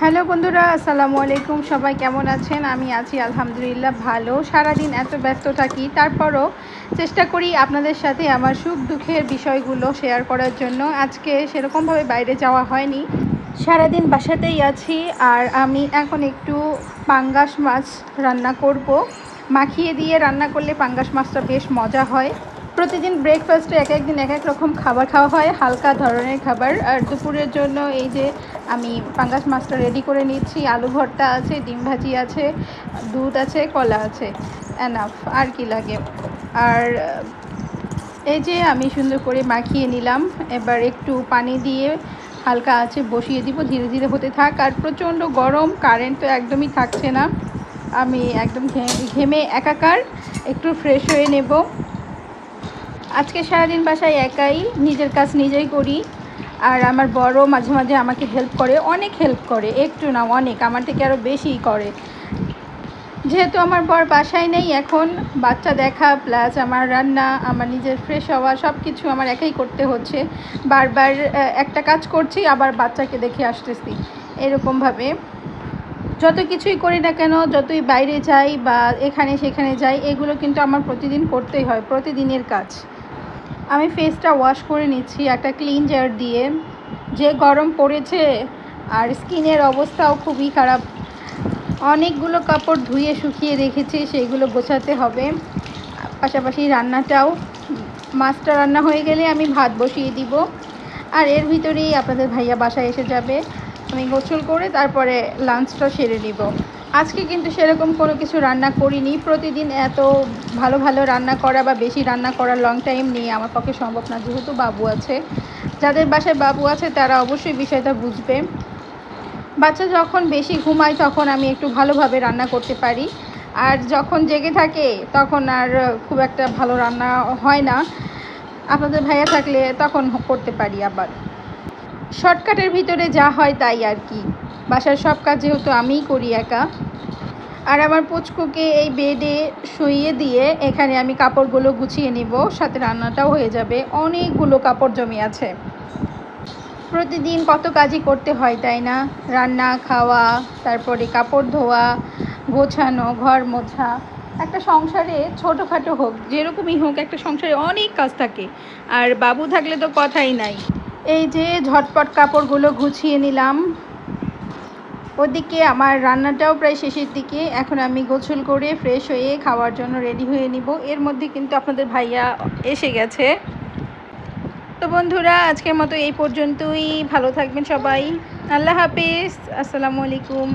Hello বন্ধুরা, আসসালামু আলাইকুম। সবাই কেমন আছেন? আমি আছি আলহামদুলিল্লাহ ভালো। সারাদিন এত ব্যস্ত থাকি, তারপরও চেষ্টা করি আপনাদের সাথে আমার সুখ দুঃখের বিষয়গুলো শেয়ার করার জন্য। আজকে সেরকমভাবে বাইরে যাওয়া হয়নি, সারাদিন বাসাতেই আছি। আর আমি এখন একটু পাঙ্গাস মাছ রান্না করব। মাখিয়ে দিয়ে রান্না করলে পাঙ্গাস মাছটা বেশ মজা হয়। প্রতিদিন ব্রেকফাস্টে এক একদিন এক এক রকম খাবার খাওয়া হয়, হালকা ধরনের খাবার। আর দুপুরের জন্য এই যে আমি পাঙ্গাস মাছটা রেডি করে নিচ্ছি। আলু ভর্তা আছে, ডিম ভাজি আছে, দুধ আছে, কলা আছে, এনাফ। আর কি লাগে? আর এই যে আমি সুন্দর করে মাখিয়ে নিলাম। এবার একটু পানি দিয়ে হালকা আছে বসিয়ে দিব, ধীরে ধীরে হতে থাক। আর প্রচণ্ড গরম, কারেন্ট তো একদমই থাকছে না। আমি একদম ঘেমে একাকার। একটু ফ্রেশ হয়ে নেব। আজকে সারাদিন বাসায় একাই, নিজের কাজ নিজেই করি। আর আমার বড় মাঝে মাঝে আমাকে হেল্প করে, অনেক হেল্প করে, একটু না অনেক, আমার থেকে আরও বেশিই করে। যেহেতু আমার বর বাসায় নেই এখন, বাচ্চা দেখা প্লাস আমার রান্না, আমার নিজের ফ্রেশ হওয়া, সব কিছু আমার একাই করতে হচ্ছে। বারবার একটা কাজ করছি, আবার বাচ্চাকে দেখে আসতেছি। এরকমভাবে যত কিছুই করি না কেন, যতই বাইরে যাই বা এখানে সেখানে যাই, এগুলো কিন্তু আমার প্রতিদিন করতেই হয়, প্রতিদিনের কাজ। আমি ফেসটা ওয়াশ করে নিচ্ছি একটা ক্লিনজার দিয়ে। যে গরম পড়েছে, আর স্কিনের অবস্থাও খুবই খারাপ। অনেকগুলো কাপড় ধুয়ে শুকিয়ে রেখেছি, সেইগুলো গোছাতে হবে। পাশাপাশি রান্নাটাও, মাছটা রান্না হয়ে গেলে আমি ভাত বসিয়ে দিব। আর এর ভিতরেই আপনাদের ভাইয়া বাসায় এসে যাবে। আমি গোসল করে তারপরে লাঞ্চটা সেরে নিব। আজকে কিন্তু সেরকম কোনো কিছু রান্না করিনি। প্রতিদিন এত ভালো ভালো রান্না করা বা বেশি রান্না করা লং টাইম নিয়ে আমার পক্ষে সম্ভব না, যেহেতু বাবু আছে। যাদের বাসায় বাবু আছে তারা অবশ্যই বিষয়টা বুঝবে। বাচ্চা যখন বেশি ঘুমায় তখন আমি একটু ভালোভাবে রান্না করতে পারি, আর যখন জেগে থাকে তখন আর খুব একটা ভালো রান্না হয় না। আপনাদের ভাইয়া থাকলে তখন করতে পারি। আবার শর্টকাটের ভিতরে যা হয় তাই আর কি। বাসার সব কাজ যেহেতু আমিই করি একা। আর আমার পুচকুকে এই বেডে শুইয়ে দিয়ে এখানে আমি কাপড়গুলো গুছিয়ে নেব, সাথে রান্নাটাও হয়ে যাবে। অনেকগুলো কাপড় জমে আছে। প্রতিদিন কত কাজই করতে হয়, তাই না? রান্না, খাওয়া, তারপরে কাপড় ধোয়া, গোছানো, ঘর মোছা। একটা সংসারে ছোটোখাটো হোক, যেরকমই হোক, একটা সংসারে অনেক কাজ থাকে। আর বাবু থাকলে তো কথাই নাই। এই যে ঝটপট কাপড়গুলো গুছিয়ে নিলাম। ওদিকে আমার রান্নাটাও প্রায় শেষের দিকে। এখন আমি গোসল করে ফ্রেশ হয়ে খাওয়ার জন্য রেডি হয়ে নিব। এর মধ্যে কিন্তু আপনাদের ভাইয়া এসে গেছে। তো বন্ধুরা, আজকের মতো এই পর্যন্তই। ভালো থাকবেন সবাই। আল্লাহ হাফিজ। আসসালামু আলাইকুম।